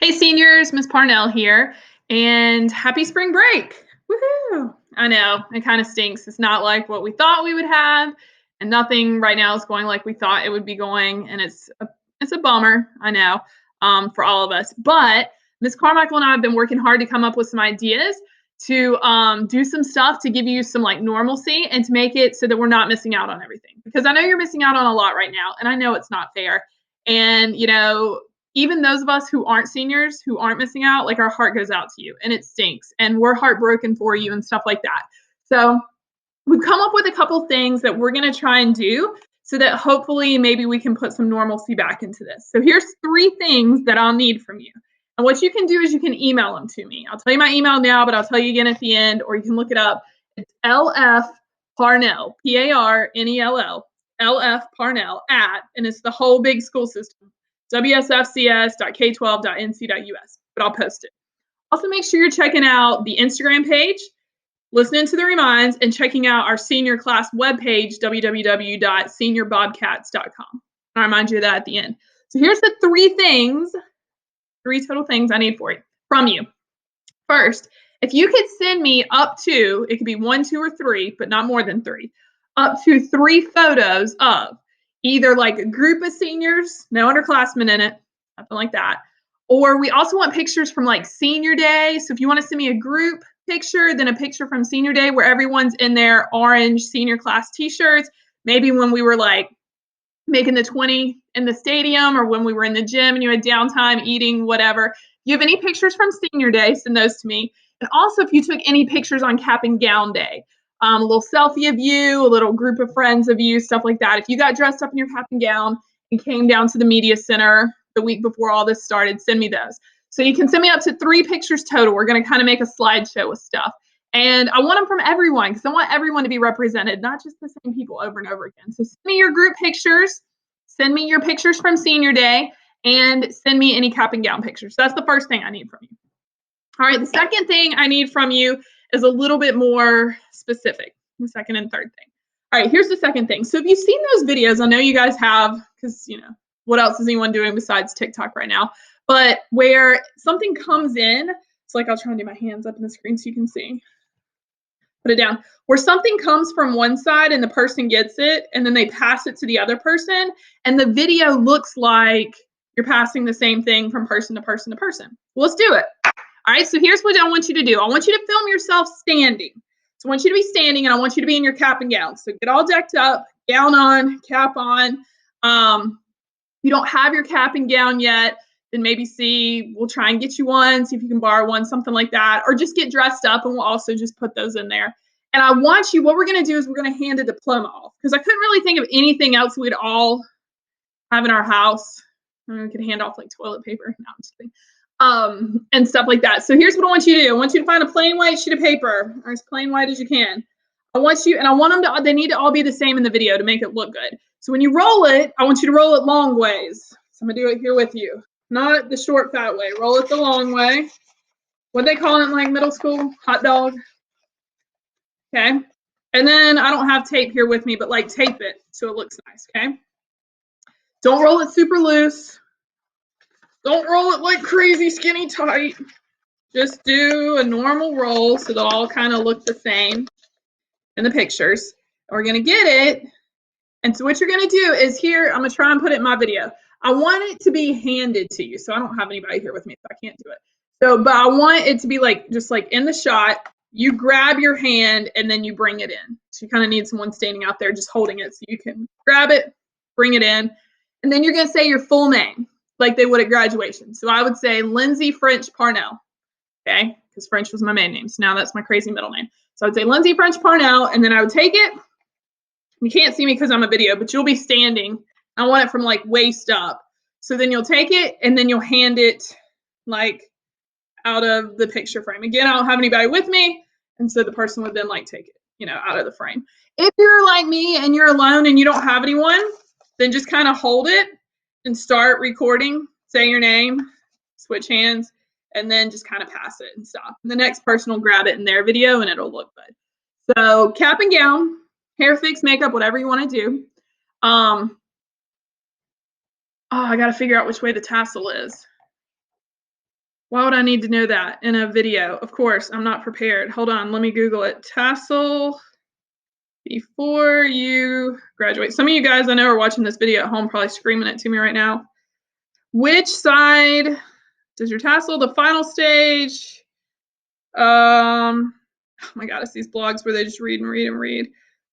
Hey seniors, Miss Parnell here, and happy spring break. Woohoo! I know, it kind of stinks. It's not like what we thought we would have, and nothing right now is going like we thought it would be going, and it's a bummer, I know, for all of us. But Miss Carmichael and I have been working hard to come up with some ideas to do some stuff to give you some like normalcy and to make it so that we're not missing out on everything. Because I know you're missing out on a lot right now, and I know it's not fair. And even those of us who aren't seniors, who aren't missing out, like our heart goes out to you and it stinks and we're heartbroken for you and stuff like that. So we've come up with a couple things that we're going to try and do so that hopefully maybe we can put some normalcy back into this. So here's 3 things that I'll need from you. And what you can do is you can email them to me. I'll tell you my email now, but I'll tell you again at the end, or you can look it up. It's LF Parnell, Parnell, LF Parnell and it's the whole big school system, wsfcs.k12.nc.us, but I'll post it. Also, make sure you're checking out the Instagram page, listening to the reminds, and checking out our senior class webpage, www.seniorbobcats.com. I'll remind you of that at the end. So here's the 3 total things I need from you. First, if you could send me up to, it could be 1, 2, or 3, but not more than 3, up to 3 photos of either like a group of seniors, no underclassmen in it, nothing like that. Or we also want pictures from like senior day. So if you want to send me a group picture, then a picture from senior day where everyone's in their orange senior class t-shirts, maybe when we were like making the 20 in the stadium or when we were in the gym and you had downtime eating, whatever. If you have any pictures from senior day, send those to me. And also if you took any pictures on cap and gown day, a little selfie of you, a little group of friends of you, stuff like that. If you got dressed up in your cap and gown and came down to the media center the week before all this started, send me those. So you can send me up to 3 pictures total. We're going to kind of make a slideshow with stuff. And I want them from everyone because I want everyone to be represented, not just the same people over and over again. So send me your group pictures, send me your pictures from senior day, and send me any cap and gown pictures. That's the first thing I need from you. All right, the second thing I need from you is a little bit more specific, the second and third thing. All right, here's the second thing. So if you've seen those videos, I know you guys have, because, what else is anyone doing besides TikTok right now? But where something comes in, it's like I'll try and do my hands up in the screen so you can see. Put it down. Where something comes from one side and the person gets it, and then they pass it to the other person, and the video looks like you're passing the same thing from person to person to person. Well, let's do it. All right, so here's what I want you to do. I want you to film yourself standing. So I want you to be standing, and I want you to be in your cap and gown. So get all decked up, gown on, cap on. If you don't have your cap and gown yet, then maybe we'll try and get you one, see if you can borrow one, something like that, or just get dressed up and we'll also just put those in there. And I want you, what we're going to do is we're going to hand a diploma off because I couldn't really think of anything else we'd all have in our house. We could hand off like toilet paper. No, I'm just kidding. And stuff like that. So here's what I want you to do. I want you to find a plain white sheet of paper, or as plain white as you can. I want them to, they need to all be the same in the video to make it look good. So when you roll it, I want you to roll it long ways. So I'm gonna do it here with you. Not the short, fat way. Roll it the long way. What they call it in like middle school? Hot dog. Okay. And then I don't have tape here with me, but like tape it so it looks nice, okay? Don't roll it super loose. Don't roll it like crazy skinny tight. Just do a normal roll so they'll all kind of look the same in the pictures. We're going to get it. And so what you're going to do is here, I'm going to try and put it in my video. I want it to be handed to you. So I don't have anybody here with me, so I can't do it. So, but I want it to be like, just like in the shot, you grab your hand and then you bring it in. So you kind of need someone standing out there just holding it so you can grab it, bring it in. And then you're going to say your full name like they would at graduation. So I would say Lindsay French Parnell. Okay, because French was my maiden name. So now that's my crazy middle name. So I'd say Lindsay French Parnell, and then I would take it. You can't see me because I'm a video, but you'll be standing. I want it from like waist up. So then you'll take it, and then you'll hand it like out of the picture frame. Again, I don't have anybody with me, and so the person would then like take it, out of the frame. If you're like me and you're alone and you don't have anyone, then just kind of hold it and start recording. Say your name, switch hands, and then just kind of pass it and stop. And the next person will grab it in their video and it'll look good. So cap and gown, hair fix, makeup, whatever you want to do. I got to figure out which way the tassel is. Why would I need to know that in a video? Of course, I'm not prepared. Hold on, let me Google it. Tassel before you graduate. Some of you guys I know are watching this video at home probably screaming it to me right now. Which side does your tassel? The final stage. Oh my God, it's these blogs where they just read and read and read.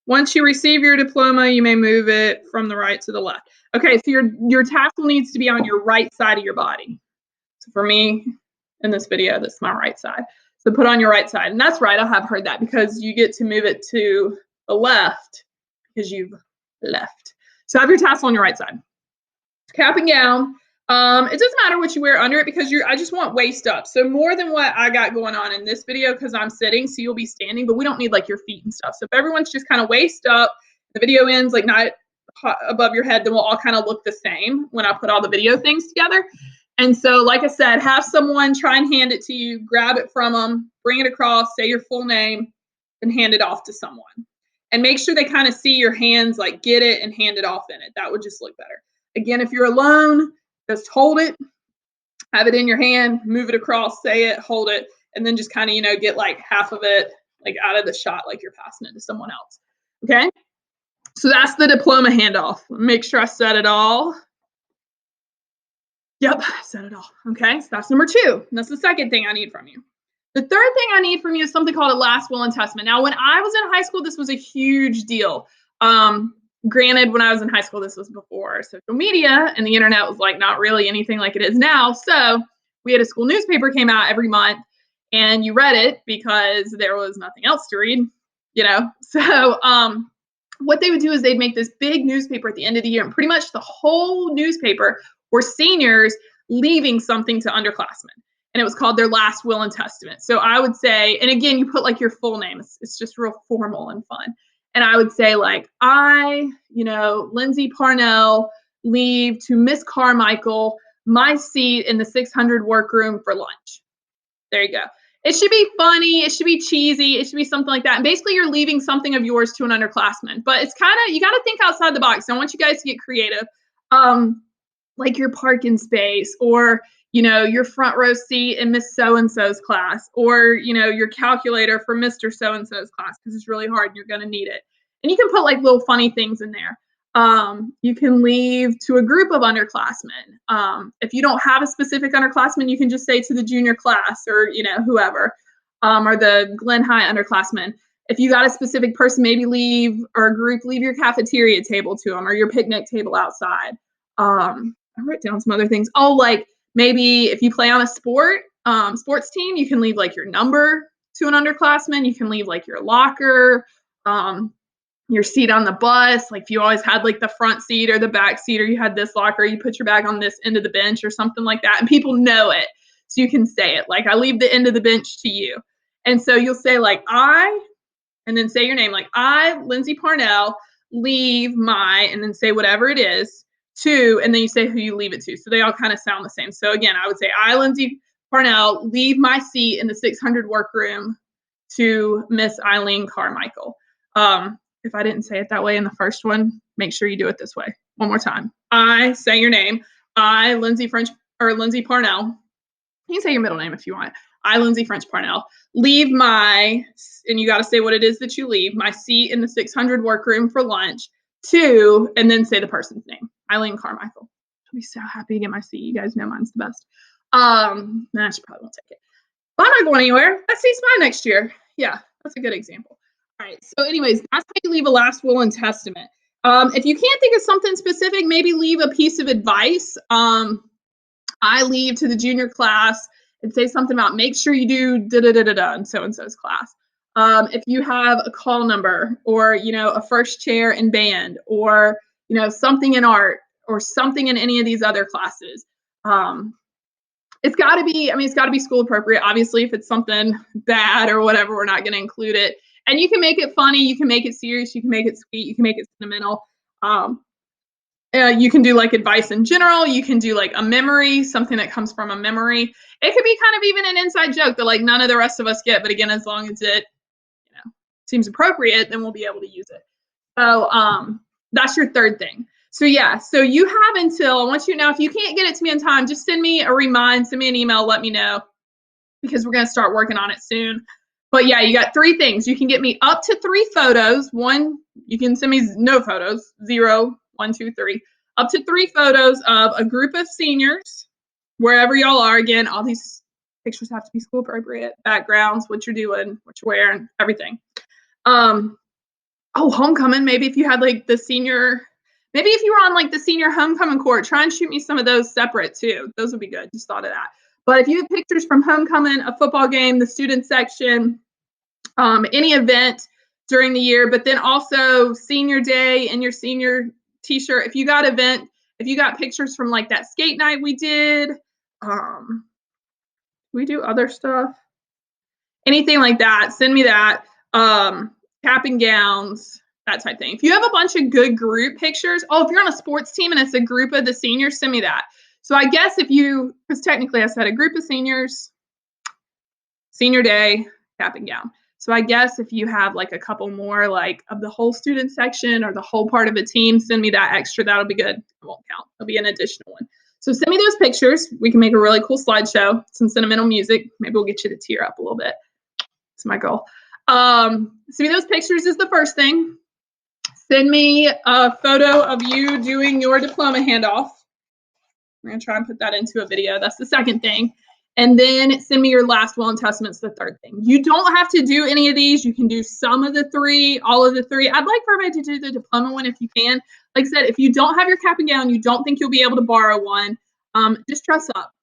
Once you receive your diploma, you may move it from the right to the left. Okay, so your tassel needs to be on your right side of your body. So for me, in this video, this is my right side. So put on your right side. And that's right, I have heard that because you get to move it to the left because you've left. So have your tassel on your right side. Cap and gown. It doesn't matter what you wear under it because I just want waist up. So more than what I got going on in this video because I'm sitting, so you'll be standing, but we don't need like your feet and stuff. So if everyone's just kind of waist up, the video ends like not above your head, then we'll all kind of look the same when I put all the video things together. And so, like I said, have someone try and hand it to you, grab it from them, bring it across, say your full name, and hand it off to someone. And make sure they kind of see your hands, like get it and hand it off in it. That would just look better. Again, if you're alone, just hold it, have it in your hand, move it across, say it, hold it, and then just kind of, get like half of it like out of the shot like you're passing it to someone else. Okay? So that's the diploma handoff. Make sure I said it all. Yep, I said it all. Okay, so that's number 2. And that's the second thing I need from you. The third thing I need from you is something called a last will and testament. Now, when I was in high school, this was a huge deal. Granted, when I was in high school, this was before social media and the internet was like not really anything like it is now. So we had a school newspaper came out every month and you read it because there was nothing else to read, So what they would do is they'd make this big newspaper at the end of the year and pretty much the whole newspaper were seniors leaving something to underclassmen. And it was called their last will and testament. So I would say, and again, you put like your full name. It's just real formal and fun. And I would say like, I, Lindsay Parnell, leave to Miss Carmichael my seat in the 600 workroom for lunch. There you go. It should be funny. It should be cheesy. It should be something like that. And basically you're leaving something of yours to an underclassman. But it's kind of, you got to think outside the box. I want you guys to get creative. Like your parking space or, your front row seat in Miss So-and-so's class or, your calculator for Mr. So-and-so's class because it's really hard and you're going to need it. And you can put like little funny things in there. You can leave to a group of underclassmen. If you don't have a specific underclassman, you can just say to the junior class or, whoever, or the Glen High underclassmen. If you got a specific person, maybe leave your cafeteria table to them or your picnic table outside. I wrote down some other things. Oh, like maybe if you play on a sports team, you can leave like your number to an underclassman. You can leave like your locker, your seat on the bus. Like if you always had like the front seat or the back seat or you had this locker, you put your bag on this end of the bench or something like that. And people know it. So you can say it like, I leave the end of the bench to you. And so you'll say like, and then say your name. Like I, Lindsay Parnell, leave my, and then say whatever it is to, and then you say who you leave it to. So they all kind of sound the same. So again, I would say I, Lindsay Parnell, leave my seat in the 600 workroom to Miss Eileen Carmichael. If I didn't say it that way in the first one, make sure you do it this way. One more time. I, say your name. I, Lindsay Parnell. You can say your middle name if you want. I, Lindsay French Parnell, leave my, and you got to say what it is that you leave, my seat in the 600 workroom for lunch to, and then say the person's name. Eileen Carmichael. I'll be so happy to get my seat. You guys know mine's the best. I should probably won't take it. But I'm not going anywhere. That seat's mine next year. Yeah, that's a good example. All right. So anyways, that's how you leave a last will and testament. If you can't think of something specific, maybe leave a piece of advice. I leave to the junior class and say something about make sure you do da-da-da-da-da in so-and-so's class. If you have a call number or, a first chair in band or, something in art or something in any of these other classes, it's got to be school appropriate. Obviously, if it's something bad or whatever, we're not going to include it. And you can make it funny. You can make it serious. You can make it sweet. You can make it sentimental. You can do like advice in general. You can do like a memory, something that comes from a memory. It could be kind of even an inside joke that like none of the rest of us get. But again, as long as it, seems appropriate, then we'll be able to use it. So that's your third thing. So yeah, so you have until, I want you to know, if you can't get it to me in time, just send me an email, let me know, because we're going to start working on it soon. But yeah, you got 3 things. You can get me up to 3 photos. 1, you can send me no photos, 0, 1, 2, 3. Up to 3 photos of a group of seniors, wherever y'all are. Again, all these pictures have to be school appropriate, backgrounds, what you're doing, what you're wearing, everything. Homecoming, maybe if you had like the senior, maybe if you were on like the senior homecoming court, try and shoot me some of those separate too. Those would be good. Just thought of that. But if you have pictures from homecoming, a football game, the student section, any event during the year, but then also senior day and your senior t-shirt. If you got pictures from like that skate night we did, we do other stuff, anything like that, send me that. Cap and gowns, that type of thing. If you have a bunch of good group pictures, if you're on a sports team and it's a group of the seniors, send me that. So I guess because technically I said a group of seniors, senior day, cap and gown. So I guess if you have like a couple more like of the whole student section or the whole part of a team, send me that extra. That'll be good. It won't count. It'll be an additional one. So send me those pictures. We can make a really cool slideshow, some sentimental music. Maybe we'll get you to tear up a little bit. It's my goal. Send me those pictures is the first thing. Send me a photo of you doing your diploma handoff. We're going to try and put that into a video. That's the second thing. And then send me your last will and testament's the third thing. You don't have to do any of these. You can do some of the 3, all of the 3. I'd like for everybody to do the diploma one if you can. Like I said, if you don't have your cap and gown, you don't think you'll be able to borrow one, just dress up.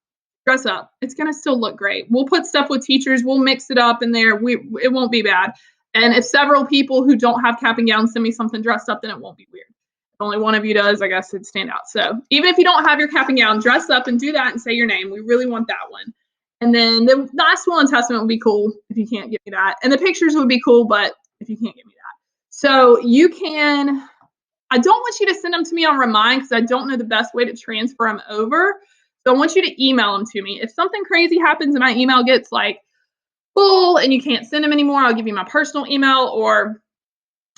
Dress up. It's going to still look great. We'll put stuff with teachers. We'll mix it up in there. It won't be bad. And if several people who don't have cap and gowns send me something dressed up, then it won't be weird. If only one of you does, I guess it'd stand out. So even if you don't have your cap and gown, dress up and do that and say your name. We really want that one. And then the last will and testament would be cool if you can't get me that. And the pictures would be cool, but if you can't get me that. So you can, I don't want you to send them to me on Remind because I don't know the best way to transfer them over. So I want you to email them to me. If something crazy happens and my email gets like full and you can't send them anymore, I'll give you my personal email or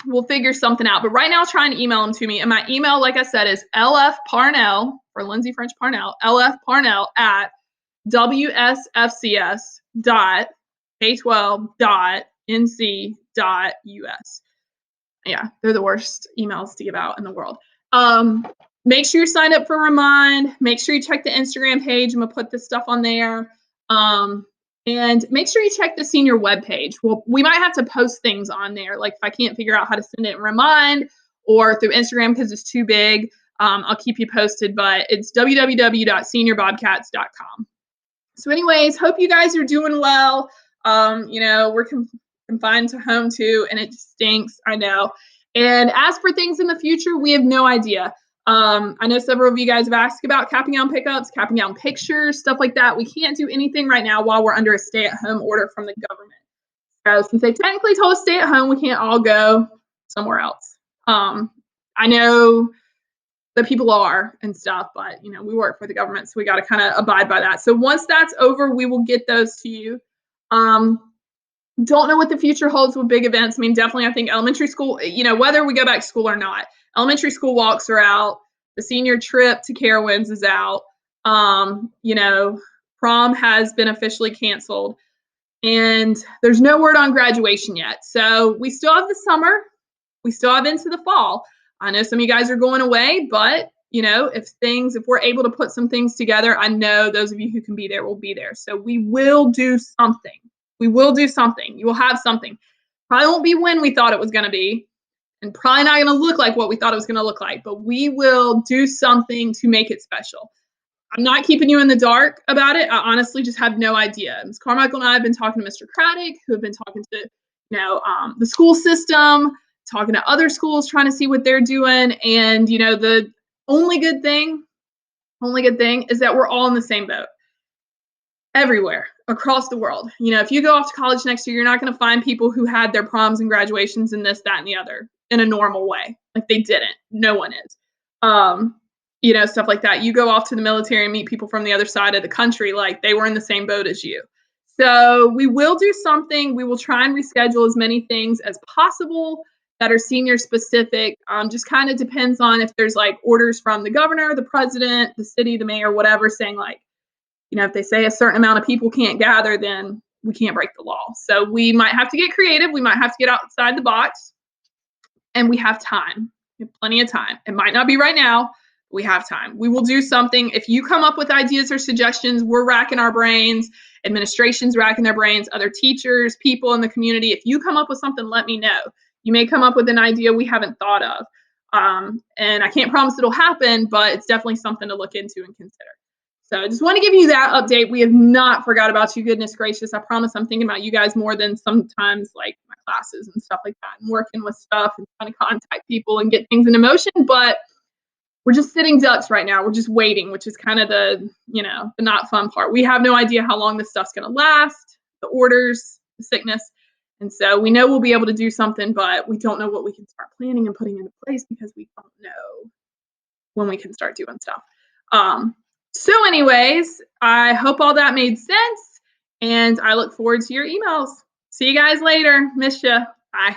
we'll figure something out. But right now, try and email them to me. And my email, like I said, is lfparnell, for Lindsay French Parnell, lfparnell@wsfcs.k12.nc.us. Yeah, they're the worst emails to give out in the world. Make sure you sign up for Remind. Make sure you check the Instagram page. I'm going to put this stuff on there. And make sure you check the senior webpage. Well, we might have to post things on there. Like if I can't figure out how to send it in Remind or through Instagram because it's too big, I'll keep you posted. But it's www.seniorbobcats.com. So anyways, hope you guys are doing well. We're confined to home too, and it stinks, I know. And as for things in the future, we have no idea. I know several of you guys have asked about cap and gown pickups, cap and gown pictures, stuff like that. We can't do anything right now while we're under a stay-at-home order from the government. So since they technically told us stay at home, we can't all go somewhere else. I know that people are and stuff, but we work for the government, so we got to kind of abide by that. So once that's over, we will get those to you. Don't know what the future holds with big events. I mean, definitely, I think elementary school, whether we go back to school or not, elementary school walks are out. The senior trip to Carowinds is out. Prom has been officially canceled. And there's no word on graduation yet. So we still have the summer. We still have into the fall. I know some of you guys are going away, but if we're able to put some things together, I know those of you who can be there will be there. So we will do something. We will do something. You will have something. Probably won't be when we thought it was going to be, and probably not going to look like what we thought it was going to look like, but we will do something to make it special. I'm not keeping you in the dark about it. I honestly just have no idea. Ms. Carmichael and I have been talking to Mr. Craddock, who have been talking to, the school system, talking to other schools, trying to see what they're doing. And, the only good thing is that we're all in the same boat. Everywhere across the world. If you go off to college next year, you're not going to find people who had their proms and graduations and this, that, and the other in a normal way. Like they didn't. No one is. Stuff like that. You go off to the military and meet people from the other side of the country, like they were in the same boat as you. So we will do something. We will try and reschedule as many things as possible. that are senior specific. Just kind of depends on if there's like orders from the governor, the president, the city, the mayor, whatever, saying like, if they say a certain amount of people can't gather, then we can't break the law. So we might have to get creative. We might have to get outside the box, and we have time. We have plenty of time. It might not be right now. We have time. We will do something. If you come up with ideas or suggestions, we're racking our brains. Administration's racking their brains. Other teachers, people in the community. If you come up with something, let me know. You may come up with an idea we haven't thought of. And I can't promise it'll happen, but it's definitely something to look into and consider. So I just want to give you that update. We have not forgot about you, goodness gracious. I promise I'm thinking about you guys more than sometimes like my classes and stuff like that, and working with stuff and trying to contact people and get things into motion. But we're just sitting ducks right now. We're just waiting, which is kind of the not fun part. We have no idea how long this stuff's going to last, the orders, the sickness. And so we know we'll be able to do something, but we don't know what we can start planning and putting into place because we don't know when we can start doing stuff. So anyways, I hope all that made sense, and I look forward to your emails. See you guys later. Miss ya. Bye.